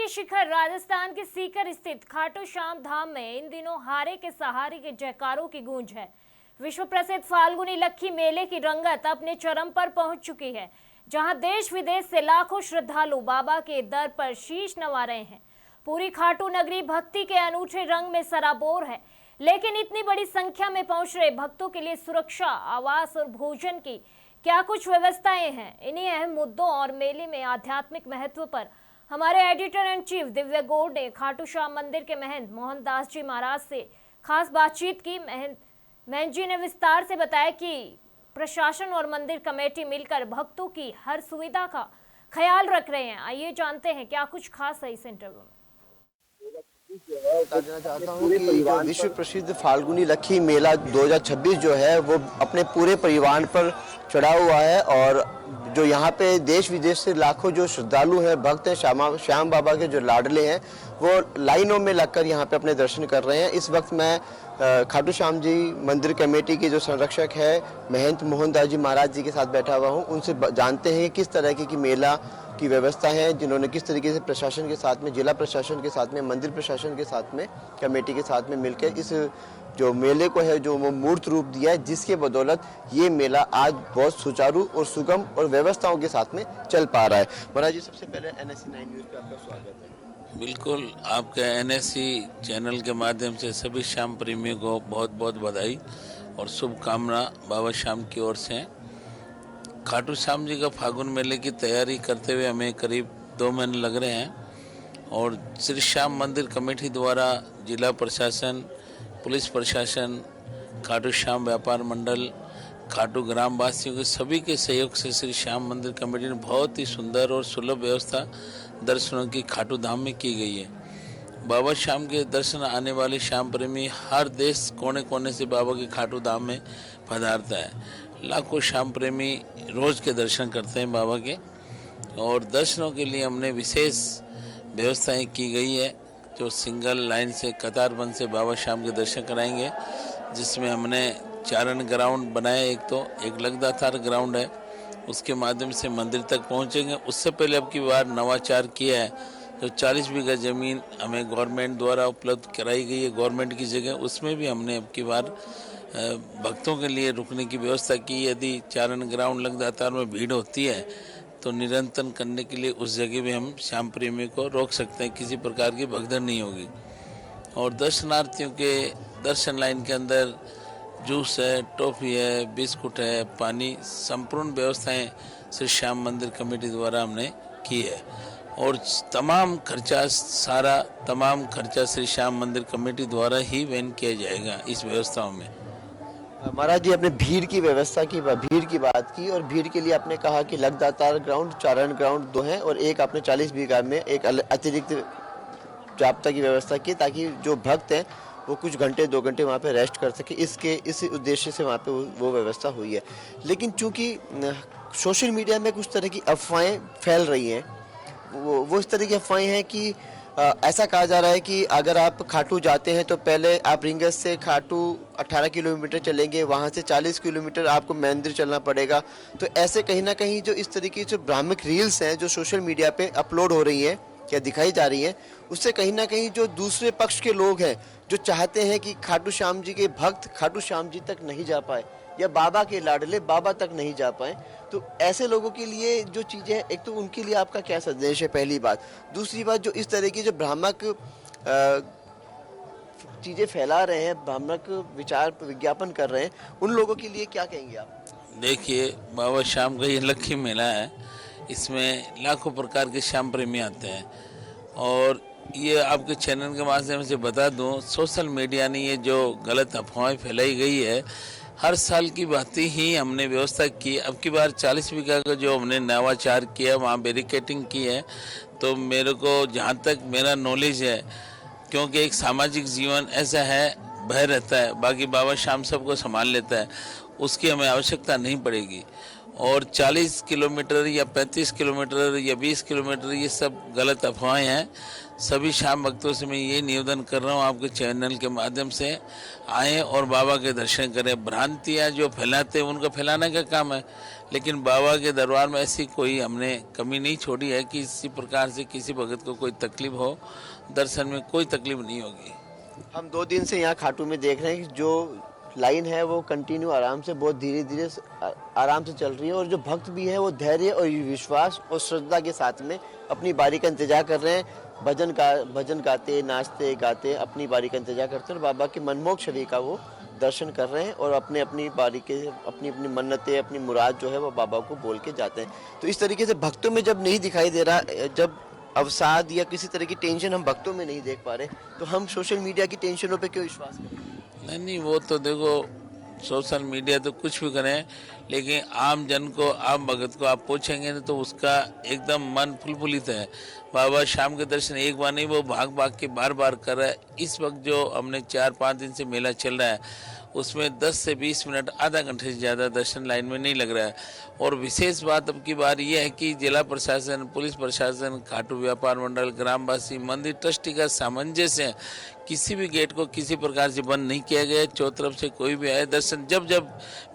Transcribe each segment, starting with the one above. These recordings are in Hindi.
शिखर राजस्थान के सीकर स्थित खाटू श्याम धाम में इन दिनों हारे के सहारे के जयकारों की गूंज है। विश्व प्रसिद्ध फाल्गुनी लक्की मेले की रंगत अपने चरम पर पहुंच चुकी है, जहां देश विदेश से लाखों श्रद्धालु बाबा के दर पर शीश नवा रहे हैं। पूरी खाटू नगरी भक्ति के अनूठे रंग में सराबोर है, लेकिन इतनी बड़ी संख्या में पहुंच रहे भक्तों के लिए सुरक्षा, आवास और भोजन की क्या कुछ व्यवस्थाएं हैं? इन्हीं अहम मुद्दों और मेले में आध्यात्मिक महत्व पर हमारे editor and chief Divya Gaur ने खाटू श्याम मंदिर के महंत मोहनदास जी महाराज से खास बातचीत की। महंत जी ने विस्तार से बताया कि प्रशासन और मंदिर कमेटी मिलकर भक्तों की हर सुविधा का ख्याल रख रहे हैं। आइए जानते हैं क्या कुछ खास है इस इंटरव्यू में। बताना चाहता हूँ कि जो विश्व प्रसिद्ध फाल्गुनी लक्की मेला 2026 जो है वो अपने पूरे परिवार पर चढ़ा हुआ है और जो यहाँ पे देश विदेश से लाखों जो श्रद्धालु हैं, भक्त हैं, श्याम बाबा के जो लाडले हैं, वो लाइनों में लगकर यहाँ पे अपने दर्शन कर रहे हैं। इस वक्त मैं खाटू श्याम जी मंदिर कमेटी के जो संरक्षक है महंत मोहनदास जी महाराज जी के साथ बैठा हुआ हूँ। उनसे जानते हैं किस तरह की मेला की व्यवस्था है, जिन्होंने किस तरीके से प्रशासन के साथ में, जिला प्रशासन के साथ में, मंदिर प्रशासन के साथ में, कमेटी के साथ में मिलकर इस जो मेले को है जो वो मूर्त रूप दिया है, जिसके बदौलत ये मेला आज बहुत सुचारू और सुगम और व्यवस्थाओं के साथ में चल पा रहा है। महाराज जी, सबसे पहले NSE 9 न्यूज़ पे आपका स्वागत है। बिल्कुल, आपके NSE चैनल के माध्यम से सभी श्याम प्रेमियों को बहुत बहुत बधाई और शुभकामना बाबा श्याम की ओर से। खाटू श्याम जी का फागुन मेले की तैयारी करते हुए हमें करीब 2 महीने लग रहे हैं और श्री श्याम मंदिर कमेटी द्वारा जिला प्रशासन, पुलिस प्रशासन, खाटू श्याम व्यापार मंडल, खाटू ग्रामवासियों के सभी के सहयोग से श्री श्याम मंदिर कमेटी ने बहुत ही सुंदर और सुलभ व्यवस्था दर्शनों की खाटू धाम में की गई है। बाबा श्याम के दर्शन आने वाले श्याम प्रेमी हर देश कोने कोने से बाबा के खाटू धाम में पधारता है। लाखों श्याम प्रेमी रोज के दर्शन करते हैं बाबा के और दर्शनों के लिए हमने विशेष व्यवस्थाएं की गई है, जो सिंगल लाइन से कतारबंद से बाबा श्याम के दर्शन कराएंगे, जिसमें हमने चारण ग्राउंड बनाया। एक लगदातार ग्राउंड है, उसके माध्यम से मंदिर तक पहुंचेंगे। उससे पहले अब की बार नवाचार किया है, जो 40 बीघा ज़मीन हमें गवर्नमेंट द्वारा उपलब्ध कराई गई है गवर्नमेंट की जगह, उसमें भी हमने अब की बार भक्तों के लिए रुकने की व्यवस्था की। यदि चारण ग्राउंड लगदातार में भीड़ होती है तो निरंतर करने के लिए उस जगह भी हम श्याम प्रेमियों को रोक सकते हैं, किसी प्रकार की भगदड़ नहीं होगी। और दर्शनार्थियों के दर्शन लाइन के अंदर जूस है, टॉफ़ी है, बिस्कुट है, पानी, संपूर्ण व्यवस्थाएं श्री श्याम मंदिर कमेटी द्वारा हमने की है और तमाम खर्चा श्री श्याम मंदिर कमेटी द्वारा ही वहन किया जाएगा इस व्यवस्थाओं में। महाराज जी, आपने भीड़ की व्यवस्था की, भीड़ की बात की और भीड़ के लिए आपने कहा कि लगदातार ग्राउंड, चारण ग्राउंड 2 हैं और एक आपने 40 बीघा में एक अतिरिक्त जाब्ता की व्यवस्था की, ताकि जो भक्त हैं वो कुछ घंटे 2 घंटे वहाँ पे रेस्ट कर सके। इस उद्देश्य से वहाँ पे वो व्यवस्था हुई है। लेकिन चूंकि सोशल मीडिया में कुछ तरह की अफवाहें फैल रही हैं, वो इस तरह की अफवाहें हैं कि ऐसा कहा जा रहा है कि अगर आप खाटू जाते हैं तो पहले आप रिंगस से खाटू 18 किलोमीटर चलेंगे, वहाँ से 40 किलोमीटर आपको मंदिर चलना पड़ेगा। तो ऐसे कहीं ना कहीं जो इस तरीके से भ्रामक रील्स हैं जो सोशल मीडिया पे अपलोड हो रही हैं या दिखाई जा रही हैं, उससे कहीं ना कहीं जो दूसरे पक्ष के लोग हैं जो चाहते हैं कि खाटू श्याम जी के भक्त खाटू श्याम जी तक नहीं जा पाए या बाबा के लाडले बाबा तक नहीं जा पाए, तो ऐसे लोगों के लिए जो चीज़ें, एक तो उनके लिए आपका क्या संदेश है, पहली बात। दूसरी बात, जो इस तरह की जो भ्रामक चीज़ें फैला रहे हैं, भ्रामक विचार विज्ञापन कर रहे हैं, उन लोगों के लिए क्या कहेंगे आप? देखिए, बाबा श्याम का ये लक्की मेला है, इसमें लाखों प्रकार के श्याम प्रेमी आते हैं और ये आपके चैनल के माध्यम से बता दूं, सोशल मीडिया ने ये जो गलत अफवाहें फैलाई गई है, हर साल की बात ही हमने व्यवस्था की। अब की बार 40 बीघा का जो हमने नवाचार किया, वहाँ बैरिकेटिंग की है। तो मेरे को जहाँ तक मेरा नॉलेज है, क्योंकि एक सामाजिक जीवन ऐसा है, भय रहता है, बाकी बाबा श्याम सबको संभाल लेता है, उसकी हमें आवश्यकता नहीं पड़ेगी। और 40 किलोमीटर या 35 किलोमीटर या 20 किलोमीटर ये सब गलत अफवाहें हैं। सभी शाम भक्तों से मैं ये निवेदन कर रहा हूँ आपके चैनल के माध्यम से आएँ और बाबा के दर्शन करें। भ्रांतियाँ जो फैलाते हैं उनको फैलाने का काम है, लेकिन बाबा के दरबार में ऐसी कोई हमने कमी नहीं छोड़ी है कि इसी प्रकार से किसी भगत को कोई तकलीफ हो। दर्शन में कोई तकलीफ नहीं होगी। हम 2 दिन से यहाँ खाटू में देख रहे हैं कि जो लाइन है वो कंटिन्यू आराम से बहुत धीरे धीरे आराम से चल रही है, और जो भक्त भी है वो धैर्य और विश्वास और श्रद्धा के साथ में अपनी बारी का इंतजार कर रहे हैं। भजन गाते, नाचते गाते अपनी बारी का इंतजार करते हैं और बाबा के मनमोहक शरीर का वो दर्शन कर रहे हैं और अपनी बारी के अपनी मन्नतें, अपनी मुराद जो है वो बाबा को बोल के जाते हैं। तो इस तरीके से भक्तों में जब नहीं दिखाई दे रहा, जब अवसाद या किसी तरह की टेंशन हम भक्तों में नहीं देख पा रहे, तो हम सोशल मीडिया की टेंशनों पे क्यों विश्वास करें? नहीं, वो तो देखो सोशल मीडिया तो कुछ भी करें, लेकिन आम जन को, आम भगत को आप पूछेंगे तो उसका एकदम मन फुलफुलित है। बाबा शाम के दर्शन एक बार नहीं, वो भाग भाग के बार बार कर रहा है। इस वक्त जो हमने 4-5 दिन से मेला चल रहा है उसमें 10 से 20 मिनट, आधा घंटे से ज़्यादा दर्शन लाइन में नहीं लग रहा है। और विशेष बात अब की बार यह है कि जिला प्रशासन, पुलिस प्रशासन, खाटू व्यापार मंडल, ग्रामवासी, मंदिर ट्रस्टी का सामंजस्य, किसी भी गेट को किसी प्रकार से बंद नहीं किया गया। चौ तरफ से कोई भी आए दर्शन, जब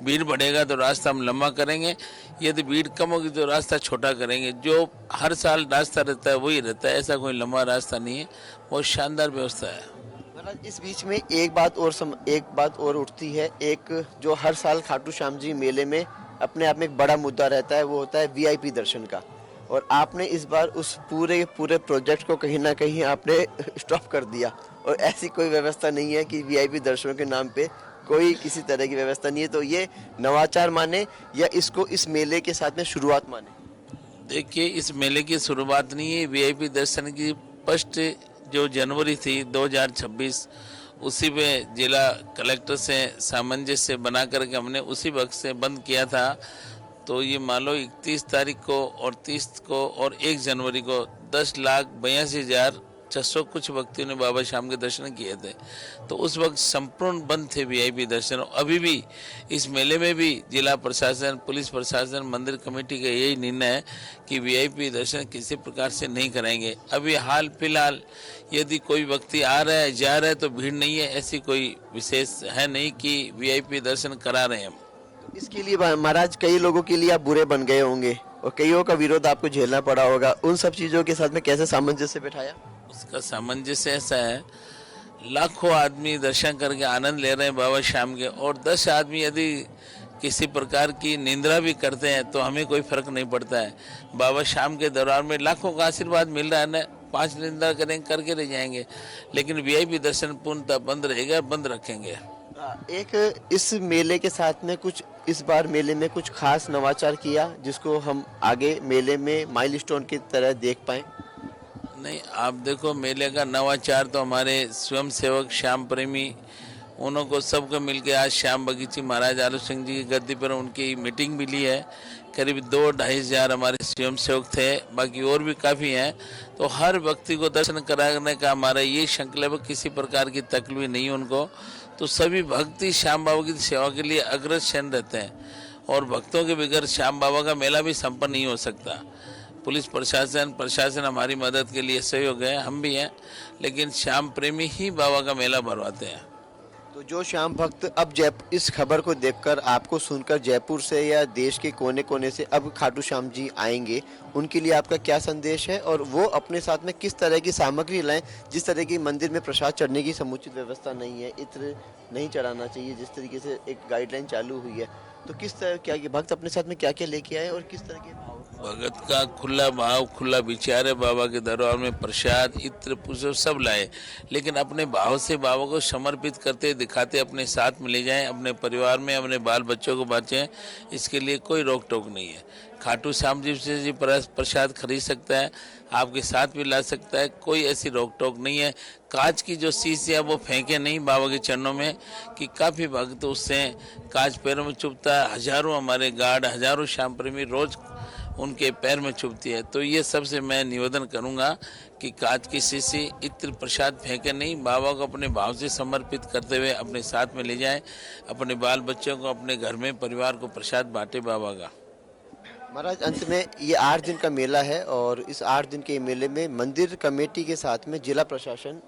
भीड़ बढ़ेगा तो रास्ता हम लंबा करेंगे, यदि भीड़ कम होगी तो रास्ता छोटा करेंगे। जो हर साल रास्ता रहता है वही रहता है, ऐसा कोई लंबा रास्ता नहीं है। बहुत शानदार व्यवस्था है। इस बीच में एक बात और उठती है, एक जो हर साल खाटू श्याम जी मेले में अपने आप में एक बड़ा मुद्दा रहता है, वो होता है वीआईपी दर्शन का। और आपने इस बार उस पूरे प्रोजेक्ट को कहीं ना कहीं आपने स्टॉप कर दिया, और ऐसी कोई व्यवस्था नहीं है कि वीआईपी दर्शनों के नाम पे कोई किसी तरह की व्यवस्था नहीं है। तो ये नवाचार माने या इसको इस मेले के साथ में शुरुआत माने? देखिए, इस मेले की शुरुआत नहीं है, वीआईपी दर्शन की फर्स्ट जो जनवरी थी 2026, उसी पे जिला कलेक्टर से सामंजस्य बना करके हमने उसी वक्त से बंद किया था। तो ये मान लो 31 तारीख को और 30 को और 1 जनवरी को 10,82,600 कुछ व्यक्तियों ने बाबा श्याम के दर्शन किए थे। तो उस वक्त संपूर्ण बंद थे वीआईपी दर्शन। अभी भी इस मेले में भी जिला प्रशासन, पुलिस प्रशासन, मंदिर कमेटी का यही निर्णय है कि वीआईपी दर्शन किसी प्रकार से नहीं कराएंगे। अभी हाल फिलहाल यदि कोई व्यक्ति आ रहा है, जा रहा है तो भीड़ नहीं है, ऐसी कोई विशेष है नहीं कि वीआईपी दर्शन करा रहे हैं हम। इसके लिए महाराज कई लोगों के लिए आप बुरे बन गए होंगे और कईयों का विरोध आपको झेलना पड़ा होगा। उन सब चीजों के साथ में कैसे सामंजस्य बिठाया? उसका सामंजस्य ऐसा है, लाखों आदमी दर्शन करके आनंद ले रहे हैं बाबा श्याम के, और 10 आदमी यदि किसी प्रकार की निंदा भी करते हैं तो हमें कोई फर्क नहीं पड़ता है। बाबा श्याम के दरबार में लाखों का आशीर्वाद मिल रहा है ना, 5 निंदा करेंगे करके रह जाएंगे, लेकिन वीआईपी दर्शन पूर्णतः बंद रहेगा, बंद रखेंगे। एक इस मेले के साथ में कुछ, इस बार मेले में कुछ खास नवाचार किया जिसको हम आगे मेले में माइलस्टोन की तरह देख पाएं? नहीं, आप देखो, मेले का नवाचार तो हमारे स्वयं सेवक श्याम प्रेमी, उनको सबको मिलके आज श्याम बगीची महाराज आलू सिंह जी की गद्दी पर उनकी मीटिंग भी ली है। करीब 2-2.5 हज़ार हमारे स्वयं सेवक थे, बाकी और भी काफ़ी हैं। तो हर व्यक्ति को दर्शन कराने का हमारा ये संकल्प, किसी प्रकार की तकलीफ नहीं उनको। तो सभी भक्ति श्याम बाबा की सेवा के लिए अग्रसर रहते हैं, और भक्तों के बगैर श्याम बाबा का मेला भी संपन्न नहीं हो सकता। पुलिस प्रशासन हमारी मदद के लिए सहयोग है, हम भी हैं, लेकिन श्याम प्रेमी ही बाबा का मेला भरवाते हैं। तो जो श्याम भक्त अब इस खबर को देखकर, आपको सुनकर जयपुर से या देश के कोने कोने से अब खाटू श्याम जी आएंगे, उनके लिए आपका क्या संदेश है? और वो अपने साथ में किस तरह की सामग्री लाएं? जिस तरह की मंदिर में प्रसाद चढ़ने की समुचित व्यवस्था नहीं है, इत्र नहीं चढ़ाना चाहिए, जिस तरीके से एक गाइडलाइन चालू हुई है, तो किस तरह क्या भक्त अपने साथ में क्या क्या लेके आए और किस तरह के भाव? भगत का खुला भाव, खुला विचार है। बाबा के दरबार में प्रसाद, इत्र, पुष्प सब लाए, लेकिन अपने भाव से बाबा को समर्पित करते दिखाते अपने साथ में ले जाएं, अपने परिवार में अपने बाल बच्चों को बाँचें। इसके लिए कोई रोक टोक नहीं है। खाटू श्याम जी से जी प्रसाद खरीद सकता है, आपके साथ भी ला सकता है, कोई ऐसी रोक टोक नहीं है। कांच की जो शीशी है वो फेंके नहीं बाबा के चरणों में, कि काफ़ी भक्त उससे कांच पैरों में चुभता है। हजारों हमारे गार्ड, हजारों श्याम प्रेमी रोज उनके पैर में चुभती है। तो ये सबसे मैं निवेदन करूंगा कि कांच की शीशी, इत्र, प्रसाद फेंके नहीं, बाबा को अपने भाव से समर्पित करते हुए अपने साथ में ले जाएं, अपने बाल बच्चों को, अपने घर में परिवार को प्रसाद बांटे बाबा का। महाराज अंत में ये 8 दिन का मेला है और इस 8 दिन के मेले में मंदिर कमेटी के साथ में जिला प्रशासन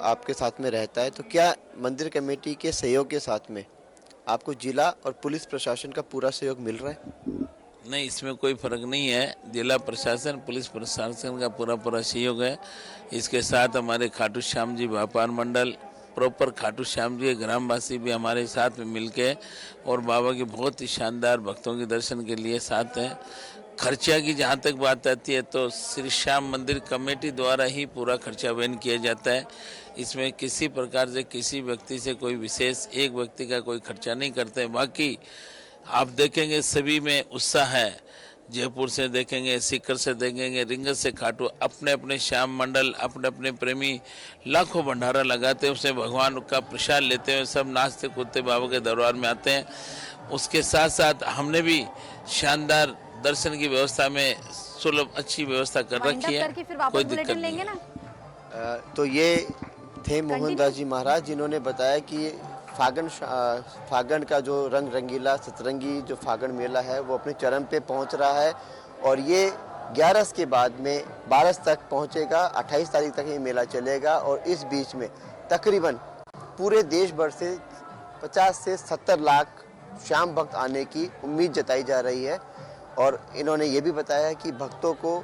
आपके साथ में रहता है, तो क्या मंदिर कमेटी के सहयोग के साथ में आपको जिला और पुलिस प्रशासन का पूरा सहयोग मिल रहा है? नहीं, इसमें कोई फर्क नहीं है। जिला प्रशासन पुलिस प्रशासन का पूरा पूरा सहयोग है। इसके साथ हमारे खाटू श्याम जी व्यापार मंडल, प्रॉपर खाटू श्याम जी ग्रामवासी भी हमारे साथ में मिलके और बाबा के बहुत ही शानदार भक्तों के दर्शन के लिए साथ हैं। खर्चा की जहाँ तक बात आती है तो श्री श्याम मंदिर कमेटी द्वारा ही पूरा खर्चा वहन किया जाता है। इसमें किसी प्रकार से किसी व्यक्ति से कोई विशेष एक व्यक्ति का कोई खर्चा नहीं करते। बाकी आप देखेंगे सभी में उत्साह है। जयपुर से देखेंगे, सीकर से देखेंगे, रिंगत से खाटू, अपने अपने श्याम मंडल, अपने अपने प्रेमी लाखों भंडारा लगाते हैं, उसमें भगवान का प्रसाद लेते हैं, सब नाचते कूदते बाबा के दरबार में आते हैं। उसके साथ साथ हमने भी शानदार दर्शन की व्यवस्था में सुलभ अच्छी व्यवस्था कर रखी है, कोई दिक्कत नहीं है। तो ये थे मोहनदास जी महाराज जिन्होंने बताया कि फागण का जो रंग रंगीला सतरंगी जो फागण मेला है वो अपने चरम पे पहुंच रहा है और ये 11 के बाद में 12 तक पहुंचेगा। 28 तारीख तक ये मेला चलेगा और इस बीच में तकरीबन पूरे देश भर से 50 से 70 लाख श्याम भक्त आने की उम्मीद जताई जा रही है। और इन्होंने ये भी बताया कि भक्तों को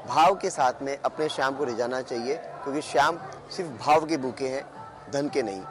भाव के साथ में अपने श्याम को रिझाना चाहिए, क्योंकि श्याम सिर्फ भाव के भूखे हैं, धन के नहीं।